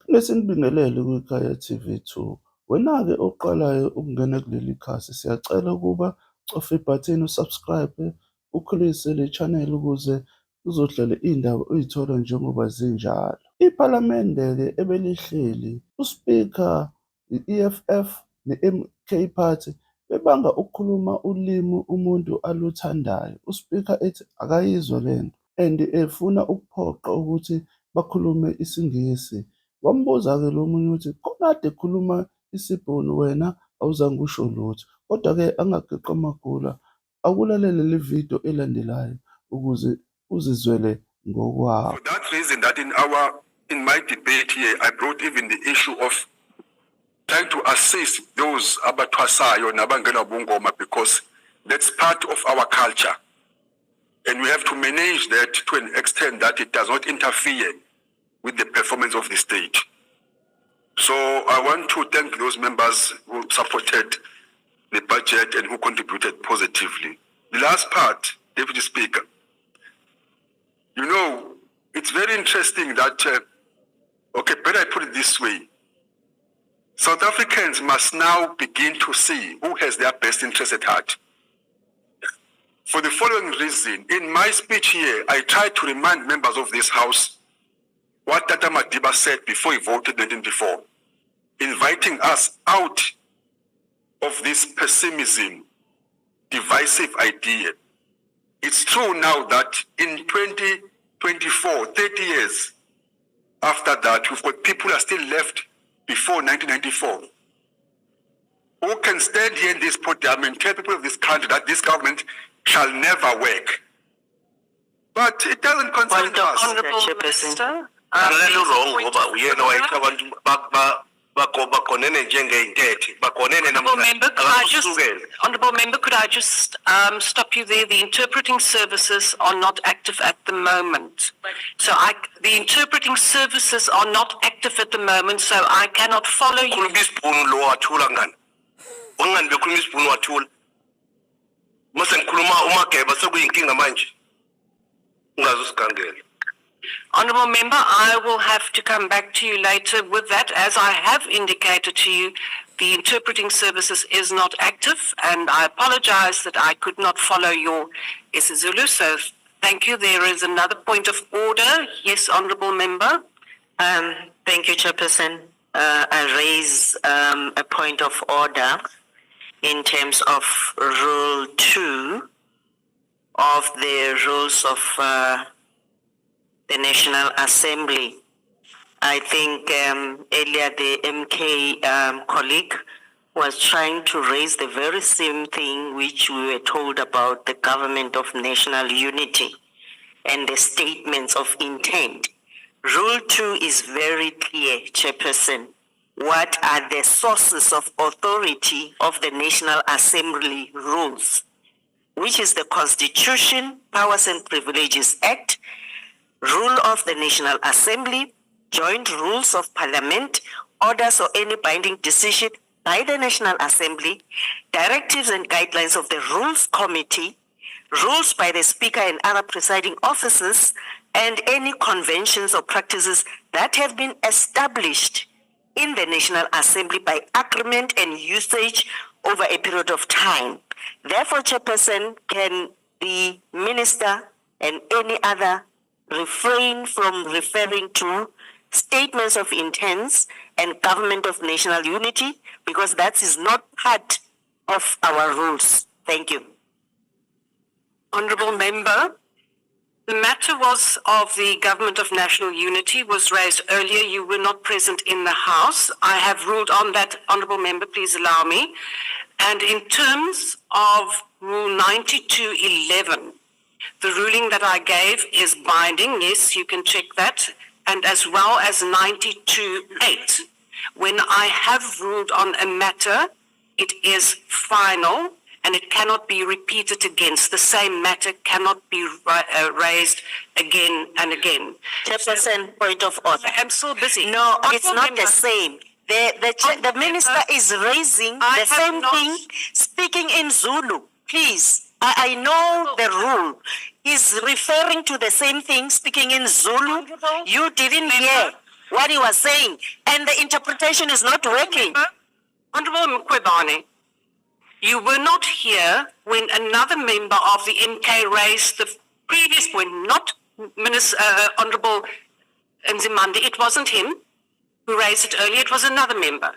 Lesinibingelele kwiKaya TV2. Wena-ke oqalayo ukungena kuleli khasi, siyacela ukuba cofa ibhathini usubscribe, ukhulise le channel ukuze uzohlale iy'ndaba uy'thola njengoba zinjalo. Iphalamende-ke ebelihleli, uSpeaker, i-EFF ne-MK Party bebanga ukukhuluma ulimi umuntu aluthandayo. uSpeaker ethi akayizwa lento and efuna ukuphoqa ukuthi bakhulume isiNgisi. Wambuza-ke lo munye ukuthi kade ekhuluma isiBhunu wena awuzange usho lutho. Kodwa-ke angageqi amagula, akulalele le video elandelayo ukuze uzizwele ngokwakho. For that reason, that in my debate here, I brought even the issue of trying to assist those abatwasayo nabangena bungoma, because that's part of our culture. And we have to manage that to an extent that it does not interfere with the performance of the state. So I want to thank those members who supported the budget and who contributed positively. The last part, Deputy Speaker, you know, it's very interesting that, better I put it this way. South Africans must now begin to see who has their best interest at heart. For the following reason, in my speech here, I tried to remind members of this House what Tata Madiba said before he voted in 1994, inviting us out of this pessimism, divisive idea. It's true now that in 2024, 30 years after that, we've got people who are still left before 1994 who can stand here in this podium and tell people of this country that this government shall never work. But it doesn't concern us. Honorable Minister, Honorable Member, could I just stop you there? The interpreting services are not active at the moment. So the interpreting services are not active at the moment, so I cannot follow you. Honourable Member, I will have to come back to you later with that. As I have indicated to you, the interpreting services is not active, and I apologise that I could not follow your isiZulu. So thank you. There is another point of order. Yes, Honourable Member. Thank you, Chairperson. I raise a point of order in terms of Rule 2 of the rules of the National Assembly. I think earlier the MK colleague was trying to raise the very same thing which we were told about the Government of National Unity and the statements of intent. Rule 2 is very clear, Chairperson. What are the sources of authority of the National Assembly rules, which is the Constitution, Powers and Privileges Act, Rule of the National Assembly, Joint Rules of Parliament, orders or any binding decision by the National Assembly, directives and guidelines of the Rules Committee, rules by the Speaker and other presiding officers, and any conventions or practices that have been established in the National Assembly by agreement and usage over a period of time. Therefore, Chairperson, can the Minister and any other refrain from referring to statements of intents and Government of National Unity, because that is not part of our rules. Thank you. Honourable Member, the matter was of the Government of National Unity was raised earlier. You were not present in the House. I have ruled on that, Honourable Member, please allow me. And in terms of Rule 92.11, the ruling that I gave is binding. Yes, you can check that. And as well as 92.8. When I have ruled on a matter, it is final and it cannot be repeated again. The same matter cannot be raised again and again. Chairperson, point of order. I'm so busy. No, it's not the same. The Minister is raising the same thing, speaking in Zulu. Please. I know the rule. He's referring to the same thing, speaking in Zulu. You didn't hear. what he was saying, and the interpretation is not working. Honorable Mkhwebane, you were not here when another member of the MK raised the previous point, not Honorable Nzimande. It wasn't him who raised it earlier, it was another member.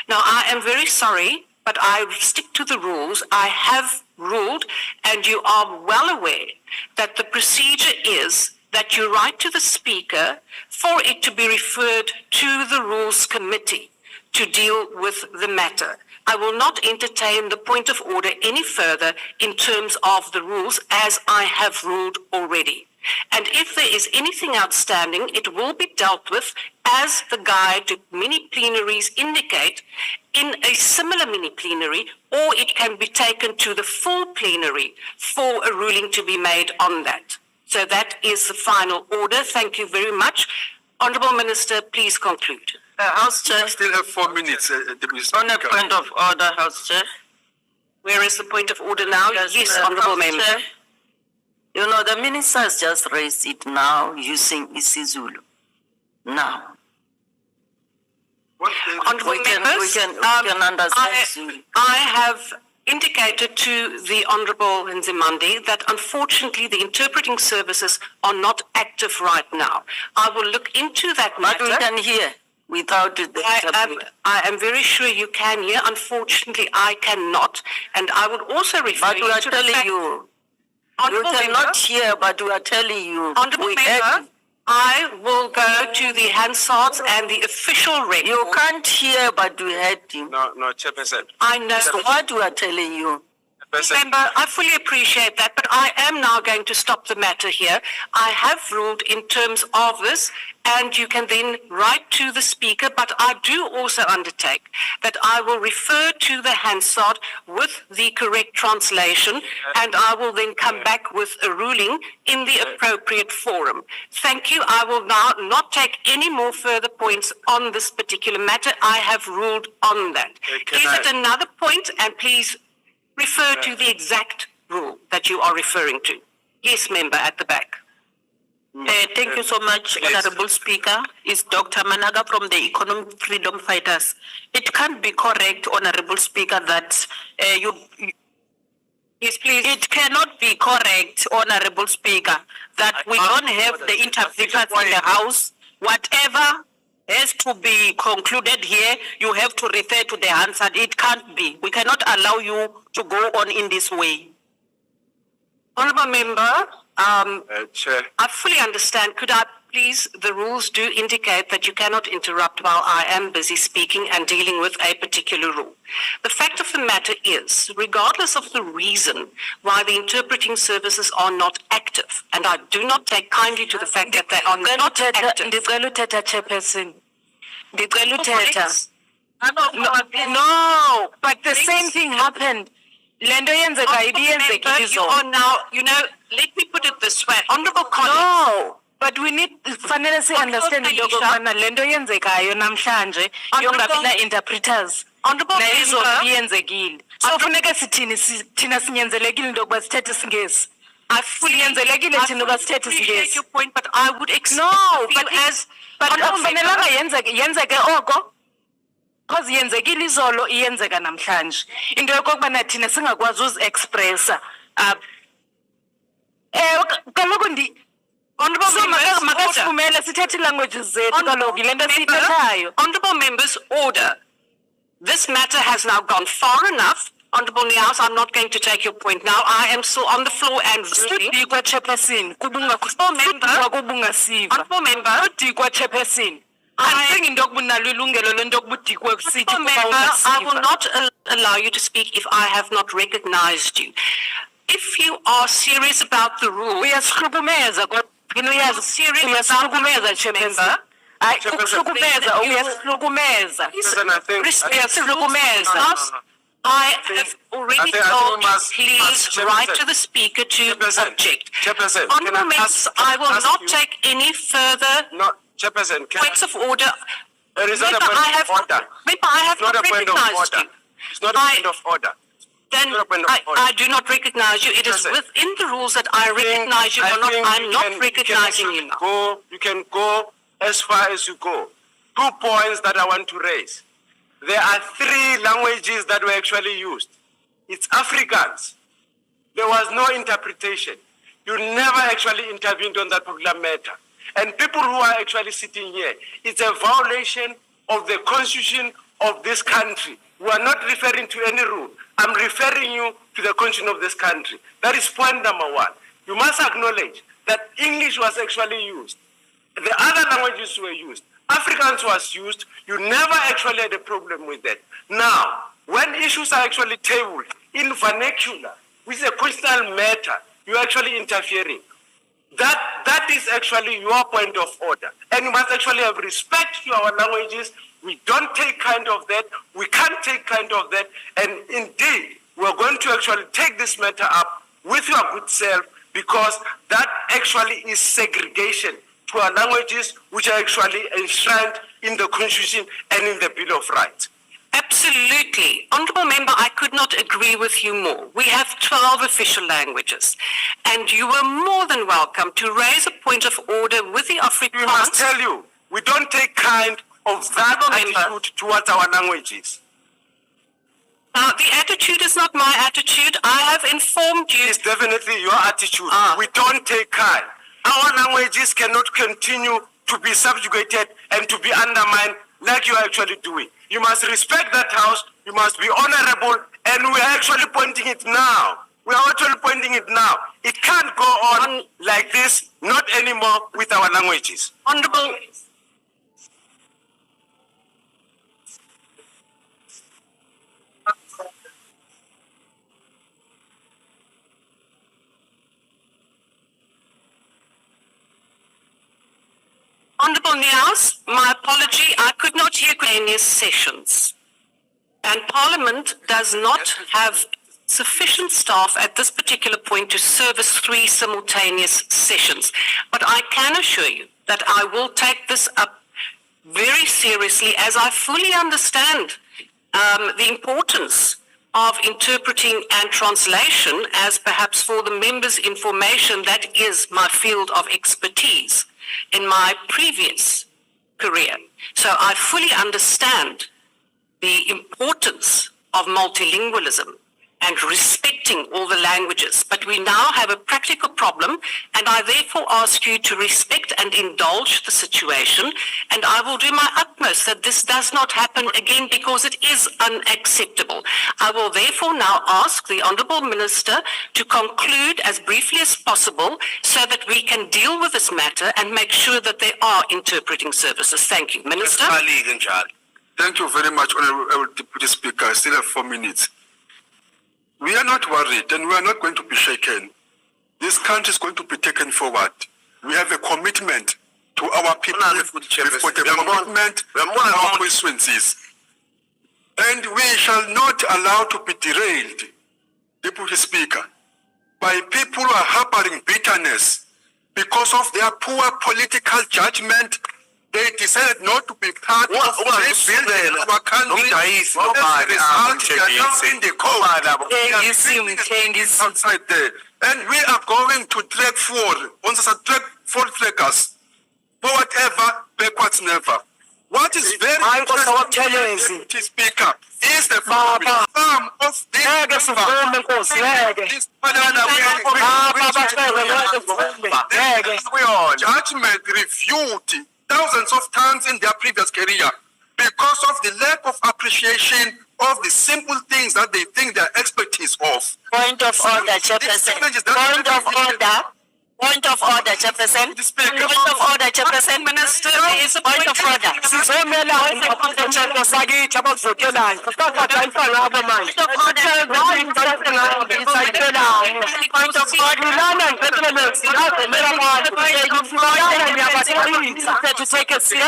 Now, I am very sorry, but I stick to the rules. I have ruled, and you are well aware that the procedure is that you write to the Speaker for it to be referred to the Rules Committee to deal with the matter. I will not entertain the point of order any further in terms of the rules, as I have ruled already. And if there is anything outstanding, it will be dealt with as the guide to mini plenaries indicate in a similar mini plenary, or it can be taken to the full plenary for a ruling to be made on that. So that is the final order. Thank you very much. Honourable Minister, please conclude. House Chair, I still have 4 minutes, Deputy on a Speaker. point of order, House Chair. Where is the point of order now? Yes, Honourable House Member. Chair, you know, the minister has just raised it now using isiZulu. Now, Honourable we can members, understand Zulu. I have indicated to the Honourable Nzimande that unfortunately the interpreting services are not active right now. I will look into that But we matter. can hear without the interpreter. I am very sure you can hear. Unfortunately, I cannot. And I would also refer But we are to the telling fact- you, you Honourable cannot Member, hear, but we are telling you. Honourable we Member, heard- I will go to the Hansards and the official record. You can't hear, but we heard you. No, Chairperson. I know. So what we are telling you. Member, I fully appreciate that, but I am now going to stop the matter here. I have ruled in terms of this, and you can then write to the Speaker, but I do also undertake that I will refer to the Hansard with the correct translation, and I will then come back with a ruling in the appropriate forum. Thank you. I will now not take any more further points on this particular matter. I have ruled on that. Can Is I- it another point? And please refer to the exact rule that you are referring to. Yes, member at the back. Thank you so much, Please. Honorable Speaker. It's Dr. Managa from the Economic Freedom Fighters. It can't be correct, Honorable Speaker, that Yes, please. It cannot be correct, Honorable Speaker, that we don't have the interpreters in the House. Whatever has to be concluded here, you have to refer to the answer. It can't be. We cannot allow you to go on in this way. Honourable member, Chair. I fully understand. Could I please, the rules do indicate that you cannot interrupt while I am busy speaking and dealing with a particular rule. The fact of the matter is, regardless of the reason why the interpreting services are not active, and I do not take kindly to the fact that they are not active. Chairperson. No, But the same thing happened. Lendo yenzeka Honourable ibiyenzekile member, you izolo. are now, let me put it this way. Honourable colleagues. No, but we need fanele si understand into Honourable okubana lento yenzekayo namhlanje Honourable- yongabina interpreters. Honourable Na izolo member, iyenzekile. So funeka sithini thina sinyanzelekile into yokuba sithethe isingesi. I fully Sinyanzelekile thina uba sithethe appreciate isingesi. your point, but I would expect No, you but as but Honourable akufanelanga member, yenzeke oko. Because yenzekile izolo iyenzeka namhlanje. Into yokubana thina singakwazi uzi-expressa. Kaloku Honourable so members, order. makasivumele sithethe languages zethu kaloku le nto siyithethayo. Honourable members, order. This matter has now gone far enough. Honourable Nias, I'm not going to take your point now. I am still on the floor and ruling. Sudikwa chairperson member. kubungasiva. Honourable member, Sudikwa chairperson. Andicingi into yokuba unalo ilungelo lento yokuba udikwe kusithi Honourable kuba member, I will ungasiva. not allow you to speak if I have not recognized you. If you are serious about the rule, Uyasihlukumeza kodwa uyazi serious about the uyasihlukumeza rules, chairperson. member. Hayi Chairperson, ukuhlukumeza you- uyasihlukumeza. Chairperson, I think- Uyasihlukumeza. I have already I think told we you, must- please Chairperson. write to the Speaker to Chairperson. object. Chairperson, Honourable can I members, ask- I will ask not you- take any further No, Chairperson, points of order. there is not a Member, point I of have, order. member, I have It's not not a point of recognized order. you. It's not a I- point of order. Then not a point of order. I do not recognize you. It is Chairperson. within the rules that I recognize you or not. I'm not recognizing you now. You can go as far as you go. 2 points that I want to raise. There are 3 languages that were actually used. It's Afrikaans. There was no interpretation. You never actually intervened on that particular matter. And people who are actually sitting here, it's a violation of the constitution of this country. We are not referring to any rule. I'm referring you to the constitution of this country. That is point number 1. You must acknowledge that English was actually used. The other languages were used. Afrikaans was used. You never actually had a problem with that. Now, when issues are actually tabled in vernacular, which is a constitutional matter, you're actually interfering. That is actually your point of order. And you must actually have respect to our languages. We don't take kind of that. We can't take kind of that. And indeed, we're going to actually take this matter up with your good self, because that actually is segregation to our languages, which are actually enshrined in the Constitution and in the Bill of Rights. Absolutely. Honourable Member, I could not agree with you more. We have 12 official languages, and you were more than welcome to raise a point of order with the We must Afrikaans. tell you, we don't take kind of that Honourable Member. attitude towards our languages. Now, the attitude is not my attitude. I have informed you. It's definitely your attitude. Ah. We don't take kind. Our languages cannot continue to be subjugated and to be undermined like you are actually doing. You must respect that house. You must be honorable. And we are actually pointing it now. We are actually pointing it now. It can't go on like this, not anymore with our languages. Honourable. Honourable Nias, my apology, I could not hear simultaneous sessions. And Parliament does not have sufficient staff at this particular point to service 3 simultaneous sessions. But I can assure you that I will take this up very seriously, as I fully understand the importance of interpreting and translation, as perhaps for the members' information, that is my field of expertise in my previous career. So I fully understand the importance of multilingualism and respecting all the languages. But we now have a practical problem, and I therefore ask you to respect and indulge the situation, and I will do my utmost that this does not happen again, because it is unacceptable. I will therefore now ask the Honourable Minister to conclude as briefly as possible, so that we can deal with this matter and make sure that there are interpreting services. Thank you. Minister? Thank you very much, Honourable Deputy Speaker. I still have 4 minutes. We are not worried, and we are not going to be shaken. This country is going to be taken forward. We have a commitment to our people. We've got a commitment to our constituencies. And we shall not allow to be derailed, Deputy Speaker, by people who are harboring bitterness because of their poor political judgment. They decided not to be part of rebuilding our country. As a result, they are now in the court. Outside there. And we are going to track forward trackers. Forward ever, backwards never. What is very interesting, Deputy Speaker, is the fact that some of these judgment reviewed thousands of times in their previous career because of the lack of appreciation of the simple things that they think their expertise of. Point of order, Chairperson. Point of order, Chairperson. Point of order, Chairperson. Minister, there is a Point of order. To take a seat.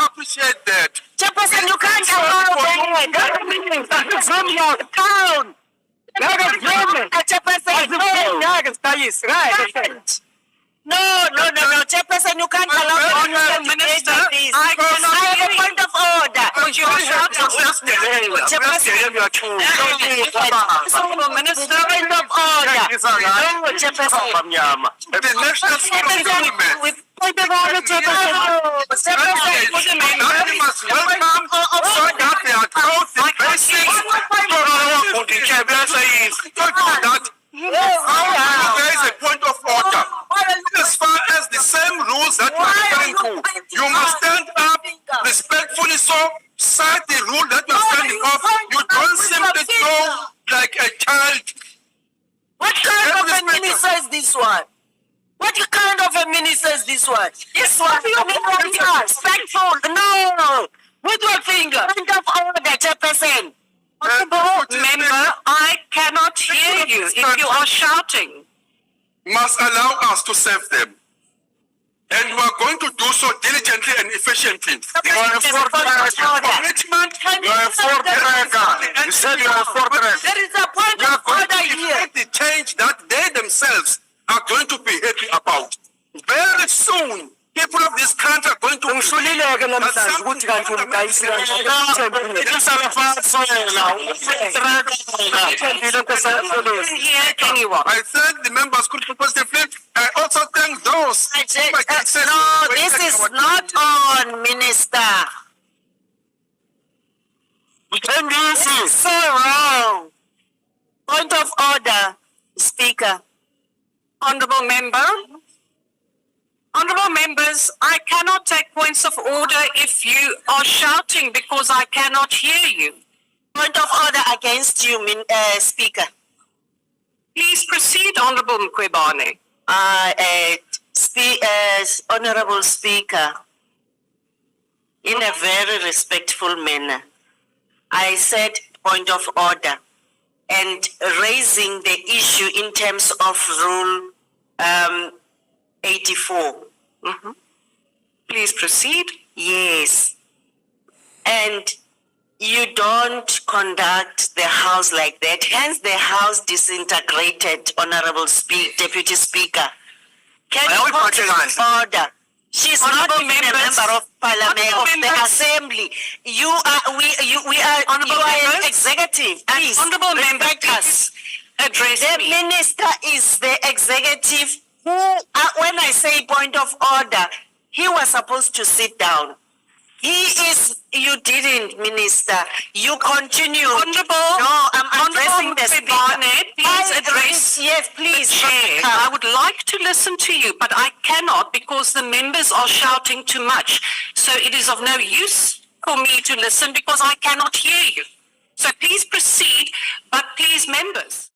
Appreciate that. Chairperson, you can't allow No, Chairperson, you can't allow the minister to debate like this. I cannot I have hear a you. point of order. You are shouting. Honorable Minister. Point of order. No, Chairperson. The national security government. With point of order, Chairperson. Chairperson. Anonymous, welcome. So that they are taught the basics. There is a point of order. As far as the same rules that we are referring to, you must stand up respectfully. So, cite the rule that you are standing up. You don't simply go like a child. What kind of a minister is this one? What kind of a minister is this one? This one, respectful. No, with your finger. Point of order, Chairperson. Member, I cannot hear you if you are shouting. Must allow us to serve them. And we are going to do so diligently and efficiently. You are a Commitment. You are a fourth tracker. You said you are a fourth tracker. There is a point We are of going order to here. effect the change that they themselves are going to be happy about. Very soon, people of this country are going to I didn't hear anyone. I thank the members positively. I also thank those. No, this is not on, Minister. This is so wrong. Point of order, Speaker. Honorable member. Honorable members, I cannot take points of order if you are shouting because I cannot hear you. Point of order against you, Speaker. Please proceed, Honorable Mkhwebane. Honorable Speaker, in a very respectful manner, I said point of order and raising the issue in terms of Rule 84. Please proceed. Yes. And you don't conduct the House like that. Hence, the House disintegrated, Honorable Deputy Speaker. Can you put order? She's not even a member of Parliament, of the Assembly. You are, we are an executive. Please, Honorable member, respect please us. address The me. minister is the executive who, when I say point of order, he was supposed to sit down. You didn't, Minister. You continue. Honorable, No, I'm addressing the Speaker. Mkhwebane, please address Yes, please. Chair. I would like to listen to you, but I cannot because the members are shouting too much. So it is of no use for me to listen because I cannot hear you. So please proceed, but please, members.